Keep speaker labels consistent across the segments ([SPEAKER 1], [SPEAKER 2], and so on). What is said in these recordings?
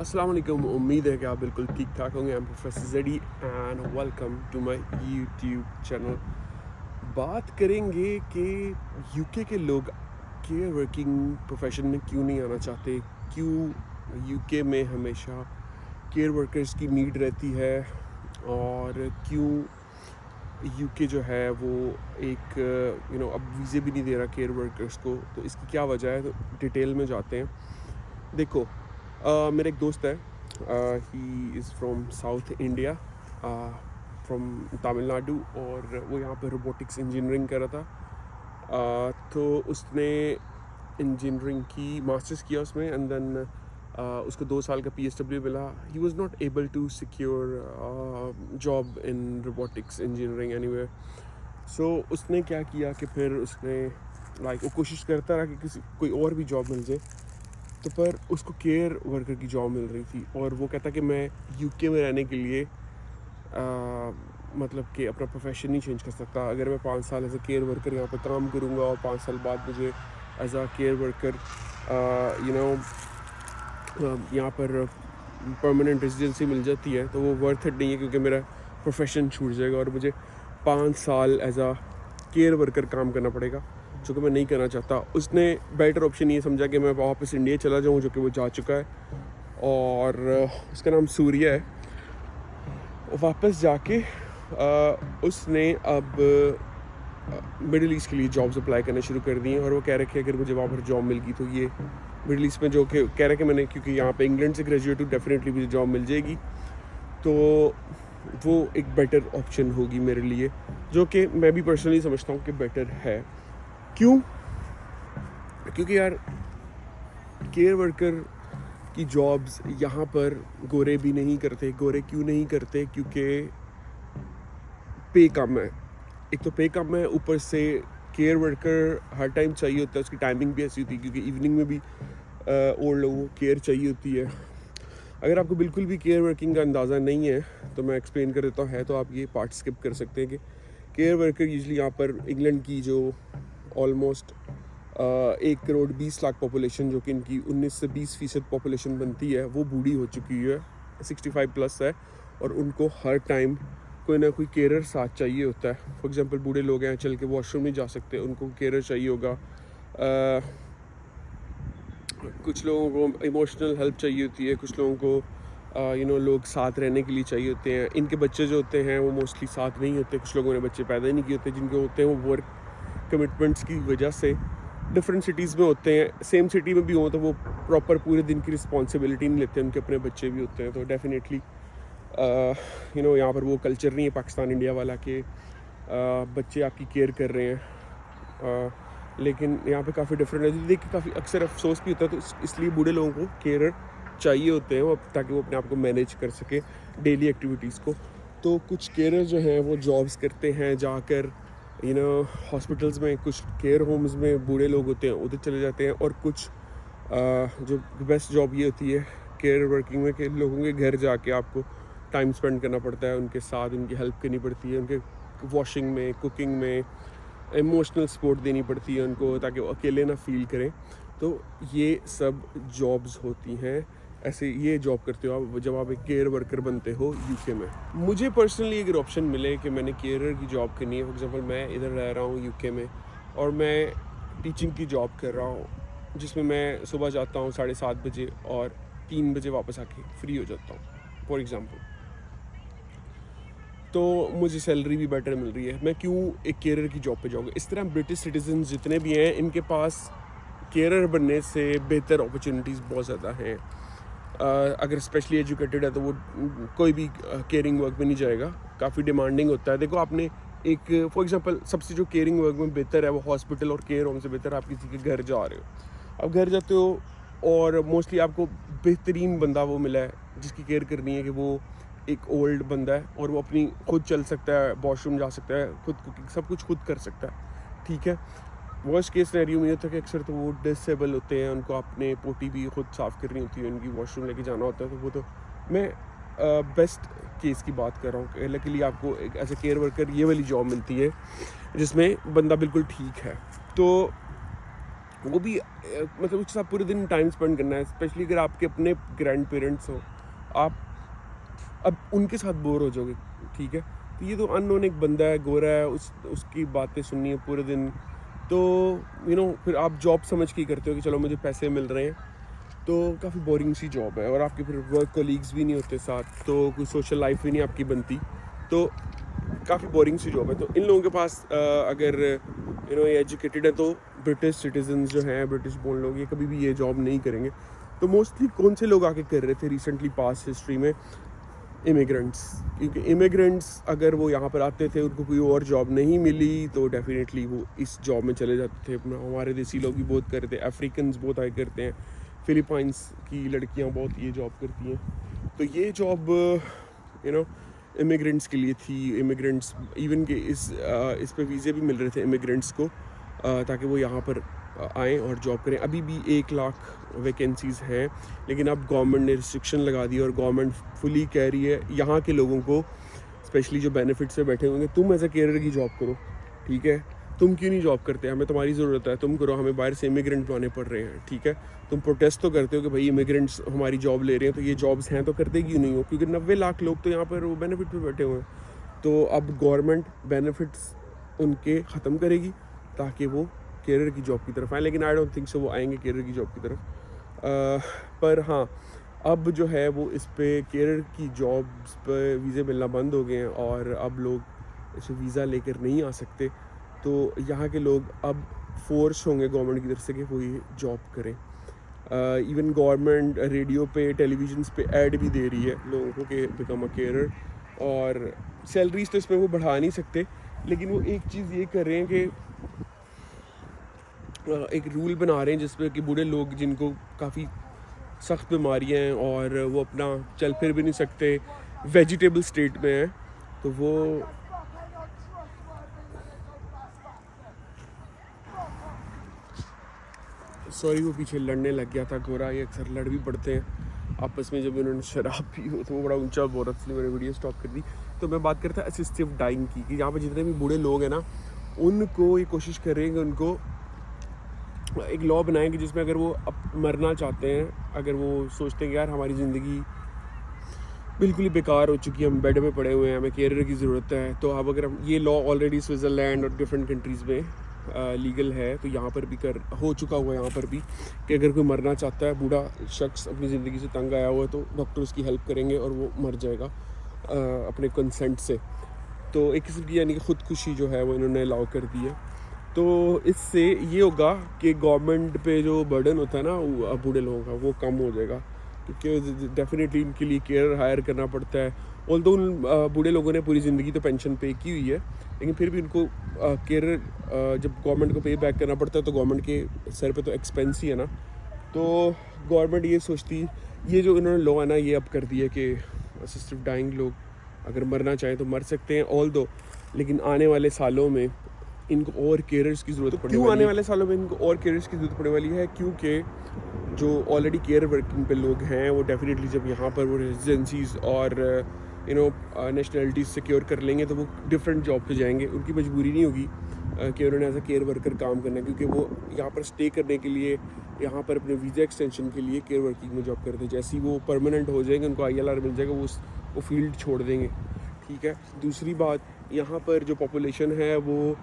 [SPEAKER 1] अस्सलाम वालेकुम। उम्मीद है कि आप बिल्कुल ठीक ठाक होंगे। I am professor JD and welcome to my YouTube channel. बात करेंगे कि यूके के लोग केयर वर्किंग प्रोफेशन में क्यों नहीं आना चाहते, क्यों यूके में हमेशा केयर वर्कर्स की नीड रहती है और क्यों यूके जो है वो एक अब वीज़े भी नहीं दे रहा केयर वर्कर्स को। तो इसकी क्या वजह है, तो डिटेल में जाते हैं। देखो, मेरा एक दोस्त है, he is from south India, from Tamil Nadu, और वो यहाँ पे रोबोटिक्स इंजीनियरिंग कर रहा था। तो उसने इंजीनियरिंग की, मास्टर्स किया उसमें, एंड देन उसको 2 साल का PSW मिला। He was not able to secure job in robotics engineering anywhere. So उसने क्या किया कि फिर उसने वो कोशिश करता रहा कि कोई और भी जॉब मिल जाए। तो पर उसको केयर वर्कर की जॉब मिल रही थी, और वो कहता कि मैं यूके में रहने के लिए मतलब कि अपना प्रोफेशन नहीं चेंज कर सकता। अगर मैं 5 साल एज अ केयर वर्कर यहाँ पर काम करूँगा और 5 साल बाद मुझे एज अ केयर वर्कर यहाँ पर परमानेंट रेजिडेंसी मिल जाती है, तो वो वर्थ इट नहीं है, क्योंकि मेरा प्रोफेशन छूट जाएगा और मुझे 5 साल एज अ केयर वर्कर काम करना पड़ेगा, जो कि मैं नहीं करना चाहता। उसने बेटर ऑप्शन ये समझा कि मैं वापस इंडिया चला जाऊँ, जो कि वो जा चुका है, और उसका नाम सूर्य है। वापस जाके उसने अब मिडिल ईस्ट के लिए जॉब्स अप्लाई करने शुरू कर दी हैं, और वो कह रहे कि अगर मुझे वहाँ पर जॉब मिल गई तो ये मिडिल ईस्ट में, जो कि कह रहे कि मैंने, क्योंकि यहाँ पे इंग्लैंड से ग्रेजुएट हूँ, डेफिनेटली मुझे जॉब मिल जाएगी, तो वो एक बेटर ऑप्शन होगी मेरे लिए, जो कि मैं भी पर्सनली समझता हूँ कि बेटर है। क्यों? क्योंकि यार केयर वर्कर की जॉब्स यहाँ पर गोरे भी नहीं करते। गोरे क्यों नहीं करते? क्योंकि पे कम है। एक तो पे कम है, ऊपर से केयर वर्कर हर टाइम चाहिए होता है। उसकी टाइमिंग भी ऐसी होती है, क्योंकि इवनिंग में भी और लोगों को केयर चाहिए होती है। अगर आपको बिल्कुल भी केयर वर्किंग का अंदाज़ा नहीं है तो मैं एक्सप्लेन कर देता हूँ, तो आप ये पार्ट स्किप कर सकते हैं कि केयर वर्कर यूजली यहाँ पर इंग्लैंड की जो ऑलमोस्ट 1 करोड़ 20 लाख पॉपुलेशन, जो कि इनकी 19 से 20% पॉपुलेशन बनती है, वो बूढ़ी हो चुकी है, 65 प्लस है, और उनको हर टाइम कोई ना कोई केयरर साथ चाहिए होता है। फॉर एग्जांपल बूढ़े लोग हैं, चल के वॉशरूम नहीं जा सकते, उनको केयरर चाहिए होगा। कुछ लोगों को इमोशनल हेल्प चाहिए होती है, कुछ लोगों को लोग साथ रहने के लिए चाहिए होते हैं। इनके बच्चे जो होते हैं वो मोस्टली साथ नहीं होते, कुछ लोगों ने बच्चे पैदा ही नहीं किए होते, जिनके होते हैं वो वर्क कमिटमेंट्स की वजह से डिफरेंट सिटीज़ में होते हैं। सेम सिटी में भी हों तो वो प्रॉपर पूरे दिन की रिस्पॉन्सिबिलिटी नहीं लेते, उनके अपने बच्चे भी होते हैं। तो डेफिनेटली यहाँ पर वो कल्चर नहीं है पाकिस्तान इंडिया वाला कि बच्चे आपकी केयर कर रहे हैं, लेकिन यहाँ पे काफ़ी डिफरेंट है। देख के काफ़ी अक्सर अफसोस भी होता है, तो इसलिए बूढ़े लोगों को केयरर चाहिए होते हैं, वो ताकि वो अपने आप को मैनेज कर सके डेली एक्टिविटीज़ को। तो कुछ केयरर जो हैं वो जॉब्स करते हैं जाकर हॉस्पिटल्स में, कुछ केयर होम्स में बूढ़े लोग होते हैं उधर चले जाते हैं, और कुछ जो बेस्ट जॉब ये होती है केयर वर्किंग में कि लोगों के घर जाके आपको टाइम स्पेंड करना पड़ता है, उनके साथ उनकी हेल्प करनी पड़ती है, उनके वॉशिंग में, कुकिंग में, इमोशनल सपोर्ट देनी पड़ती है उनको, ताकि वो अकेले ना फील करें। तो ये सब जॉब्स होती हैं। ऐसे ये जॉब करते हो आप जब आप एक केयर वर्कर बनते हो यूके में। मुझे पर्सनली अगर ऑप्शन मिले कि मैंने केयरर की जॉब करनी है, फॉर एग्जांपल मैं इधर रह रहा हूँ यूके में और मैं टीचिंग की जॉब कर रहा हूँ, जिसमें मैं सुबह जाता हूँ 7:30 बजे और 3 बजे वापस आके फ्री हो जाता हूँ फॉर एग्ज़ाम्पल, तो मुझे सैलरी भी बेटर मिल रही है। मैं क्यों एक केयरर की जॉब पे जाऊँगा? इस तरह ब्रिटिश सिटीजन जितने भी हैं, इनके पास केयरर बनने से बेहतर अपॉर्चुनिटीज़ बहुत ज़्यादा हैं। अगर स्पेशली एजुकेटेड है तो वो कोई भी केयरिंग वर्क में नहीं जाएगा, काफ़ी डिमांडिंग होता है। देखो, आपने एक फॉर एग्जांपल सबसे जो केयरिंग वर्क में बेहतर है वो हॉस्पिटल और केयर होम से बेहतर आप किसी के घर जा रहे हो। अब घर जाते हो और मोस्टली आपको बेहतरीन बंदा वो मिला है जिसकी केयर करनी है, कि वो एक ओल्ड बंदा है और वो अपनी खुद चल सकता है, वॉशरूम जा सकता है, खुद कुकिंग सब कुछ खुद कर सकता है, ठीक है। वर्स्ट केस सिनेरियो में होता है कि अक्सर तो वो डिसेबल होते हैं, उनको अपने पोटी भी खुद साफ़ करनी होती है, उनकी वॉशरूम लेके जाना होता है। तो वो तो मैं बेस्ट केस की बात कर रहा हूँ। लकीली आपको एक एज ए केयर वर्कर ये वाली जॉब मिलती है जिसमें बंदा बिल्कुल ठीक है। तो वो भी मतलब उसके साथ पूरे दिन टाइम स्पेंड करना है, स्पेशली अगर आपके अपने ग्रैंड पेरेंट्स हो, आप अब उनके साथ बोर हो जाओगे, ठीक है। तो ये तो अननोन एक बंदा है, गोरा है, उसकी बातें सुननी है पूरे दिन, तो फिर आप जॉब समझ के ही करते हो कि चलो मुझे पैसे मिल रहे हैं, तो काफ़ी बोरिंग सी जॉब है। और आपके फिर वर्क कोलीग्स भी नहीं होते साथ, तो कोई सोशल लाइफ भी नहीं आपकी बनती, तो काफ़ी बोरिंग सी जॉब है। तो इन लोगों के पास अगर ये एजुकेटेड है, तो ब्रिटिश सिटीजन जो हैं, ब्रिटिश बोर्न लोग, ये कभी भी ये जॉब नहीं करेंगे। तो मोस्टली कौन से लोग आके कर रहे थे रिसेंटली पास्ट हिस्ट्री में? इमिग्रेंट्स, क्योंकि इमिग्रेंट्स अगर वो यहाँ पर आते थे, उनको कोई और जॉब नहीं मिली, तो डेफिनेटली वो इस जॉब में चले जाते थे। हमारे देसी लोग भी बहुत करते हैं, अफ्रीकन्स बहुत आए करते हैं, फिलीपाइंस की लड़कियाँ बहुत ये जॉब करती हैं। तो ये जॉब इमिग्रेंट्स के लिए थी। इमिग्रेंट्स इवन के इस पे वीज़े भी मिल रहे थे इमिग्रेंट्स को, ताकि वो यहाँ पर आएँ और जॉब करें। अभी भी 1 लाख वैकेंसीज़ हैं, लेकिन अब गवर्नमेंट ने रिस्ट्रिक्शन लगा दी और गवर्नमेंट फुली कह रही है यहाँ के लोगों को, स्पेशली जो बेनिफिट्स पे बैठे होंगे, तुम एज अ केयरर की जॉब करो, ठीक है। तुम क्यों नहीं जॉब करते? हमें तुम्हारी ज़रूरत है, तुम करो, हमें बाहर से इमिग्रेंट लाने पड़ रहे हैं, ठीक है। तुम प्रोटेस्ट तो करते हो कि भाई इमिग्रेंट्स हमारी जॉब ले रहे हैं, तो ये जॉब्स हैं तो करते क्यों नहीं हो? क्योंकि 90 लाख लोग तो यहाँ पर वो बेनिफिट पे बैठे हुए हैं। तो अब गवर्नमेंट बेनिफिट्स उनके ख़त्म करेगी ताकि वो केयरर की जॉब की तरफ आए, लेकिन आई डोंट थिंक सो वो आएंगे केयरर की जॉब की तरफ। पर हाँ, अब जो है वो इस पे केयरर की जॉब्स पे वीज़े मिलना बंद हो गए हैं और अब लोग इसे वीज़ा लेकर नहीं आ सकते। तो यहाँ के लोग अब फोर्स होंगे गवर्नमेंट की तरफ से कि वो ये जॉब करें। इवन गवर्नमेंट रेडियो पे, टेलीविज़न पे ऐड भी दे रही है लोगों को कि बिकम अ केयरर, और सैलरीज तो इसमें वो बढ़ा नहीं सकते, लेकिन वो एक चीज़ ये कर रहे हैं कि एक रूल बना रहे हैं जिसपे कि बूढ़े लोग जिनको काफ़ी सख्त बीमारियां हैं और वो अपना चल फिर भी नहीं सकते, वेजिटेबल स्टेट में हैं, तो वो वो पीछे लड़ने लग गया था गोरा। ये अक्सर लड़ भी पड़ते हैं आपस में, जब उन्होंने शराब पी हो तो वो बड़ा ऊंचा बोल रहा था, इसलिए मैंने वीडियो स्टॉप कर दी। तो मैं बात करता असिस्टिव डाइंग की, कि यहाँ पर जितने भी बूढ़े लोग हैं ना, उनको ये कोशिश करेंगे, उनको एक लॉ बनाएंगे जिसमें अगर वो अब मरना चाहते हैं, अगर वो सोचते हैं कि यार हमारी ज़िंदगी बिल्कुल ही बेकार हो चुकी है, हम बेड में पड़े हुए हैं, हमें केयरर की ज़रूरत है, तो अब अगर हम ये लॉ ऑलरेडी स्विट्ज़रलैंड और डिफरेंट कंट्रीज़ में लीगल है, तो यहाँ पर भी हो चुका हुआ है यहाँ पर भी, कि अगर कोई मरना चाहता है, बूढ़ा शख्स अपनी ज़िंदगी से तंग आया हुआ है, तो डॉक्टर उसकी हेल्प करेंगे और वो मर जाएगा अपने कंसेंट से। तो एक किस्म की यानी कि ख़ुदकुशी जो है वो इन्होंने अलाउ कर दी है। तो इससे ये होगा कि गवर्नमेंट पे जो बर्डन होता है ना बूढ़े लोगों का, वो कम हो जाएगा, क्योंकि डेफिनेटली इनके लिए केयर हायर करना पड़ता है। ऑल्दो उन बूढ़े लोगों ने पूरी ज़िंदगी तो पेंशन पे की हुई है, लेकिन फिर भी उनको केयर जब गवर्नमेंट को पे बैक करना पड़ता है, तो गवर्नमेंट के सर पे तो एक्सपेंस ही है ना। तो गवर्नमेंट ये सोचती, ये जो इन्होंने लॉ है ना, ये अब कर दिया कि असिस्टिव डाइंग लोग अगर मरना चाहें तो मर सकते हैं, ऑल्दो लेकिन आने वाले सालों में इनको और केयरर्स की ज़रूरत पड़ने वाली है। आने वाले सालों में इनको और केयरर्स की ज़रूरत पड़ने वाली है, क्योंकि जो ऑलरेडी केयर वर्किंग पे लोग हैं, वो डेफिनेटली जब यहाँ पर वो रेजिडेंसीज़ और नेशनलिटीज़ सिक्योर कर लेंगे, तो वो डिफरेंट जॉब पे जाएंगे। उनकी मजबूरी नहीं होगी कि उन्होंने एज अ केयर वर्कर काम करना है, क्योंकि वो यहाँ पर स्टे करने के लिए, यहाँ पर अपने वीज़ा एक्सटेंशन के लिए केयर वर्किंग में जॉब करते हैं। जैसे ही वो परमानेंट हो जाएंगे, उनको ILR मिल जाएगा, वो फील्ड छोड़ देंगे, ठीक है। दूसरी बात, यहाँ पर जो पॉपुलेशन है वो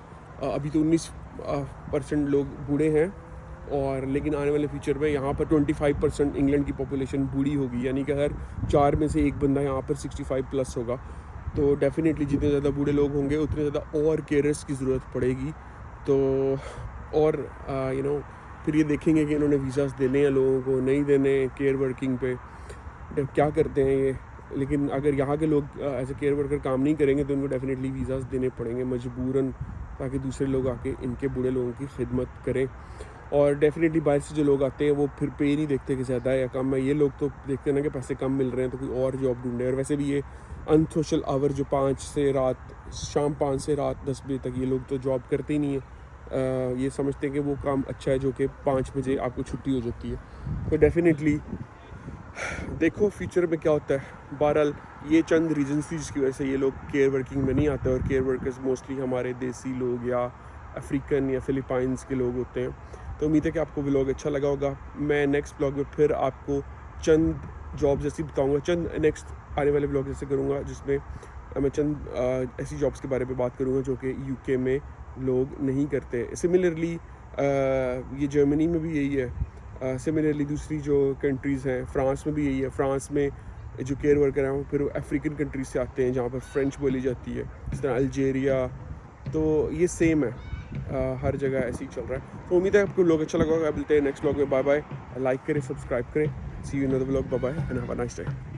[SPEAKER 1] अभी तो 19% लोग बूढ़े हैं, और लेकिन आने वाले फ्यूचर में यहाँ पर 25% इंग्लैंड की पॉपुलेशन बूढ़ी होगी, यानी कि हर 4 में से एक बंदा यहाँ पर 65+ होगा। तो डेफिनेटली जितने ज़्यादा बूढ़े लोग होंगे, उतने ज़्यादा और केयरर्स की ज़रूरत पड़ेगी। तो और फिर ये देखेंगे कि इन्होंने वीज़ास देने हैं लोगों को, नहीं देने, केयर वर्किंग पे क्या करते हैं ये। लेकिन अगर यहाँ के लोग एज ए केयर वर्कर काम नहीं करेंगे, तो उनको डेफिनेटली वीज़ास देने पड़ेंगे मजबूरन, ताकि दूसरे लोग आके इनके बूढ़े लोगों की खिदमत करें। और डेफिनेटली बाहर से जो लोग आते हैं, वो फिर पे नहीं देखते कि ज़्यादा है या कम है, ये लोग तो देखते हैं ना कि पैसे कम मिल रहे हैं, तो कोई और जॉब ढूंढे। और वैसे भी ये अनसोशल आवर जो शाम 5 से रात 10 बजे तक, ये लोग तो जॉब करते ही नहीं है। ये समझते हैं कि वो काम अच्छा है जो कि 5 बजे आपको छुट्टी हो जाती है। तो डेफिनेटली देखो फ्यूचर में क्या होता है। बहरहाल ये चंद रीजन्स थी जिसकी वजह से ये लोग केयर वर्किंग में नहीं आते, और केयर वर्कर्स मोस्टली हमारे देसी लोग या अफ्रीकन या फिलीपाइंस के लोग होते हैं। तो उम्मीद है कि आपको व्लॉग अच्छा लगा होगा। मैं नेक्स्ट व्लॉग में फिर आपको चंद जॉब्स जैसी बताऊँगा, चंद नेक्स्ट आने वाले व्लॉग जैसे करूँगा, जिसमें मैं चंद ऐसी जॉब्स के बारे में बात करूँगा जो कि यूके में लोग नहीं करते। सिमिलरली ये जर्मनी में भी यही है, सिमिलरली दूसरी जो कंट्रीज़ हैं, फ्रांस में भी यही है। फ्रांस में जो केयर वर्कर हैं वो फिर अफ्रीकन कंट्रीज से आते हैं जहाँ पर फ्रेंच बोली जाती है, इस तरह अल्जेरिया। तो ये सेम है, हर जगह ऐसे ही चल रहा है। तो उम्मीद है आपको व्लॉग अच्छा लगा होगा। मिलते हैं नेक्स्ट व्लॉग में। बाय बाय, लाइक करें, सब्सक्राइब करें। See you in another vlog. Bye bye and have a nice day.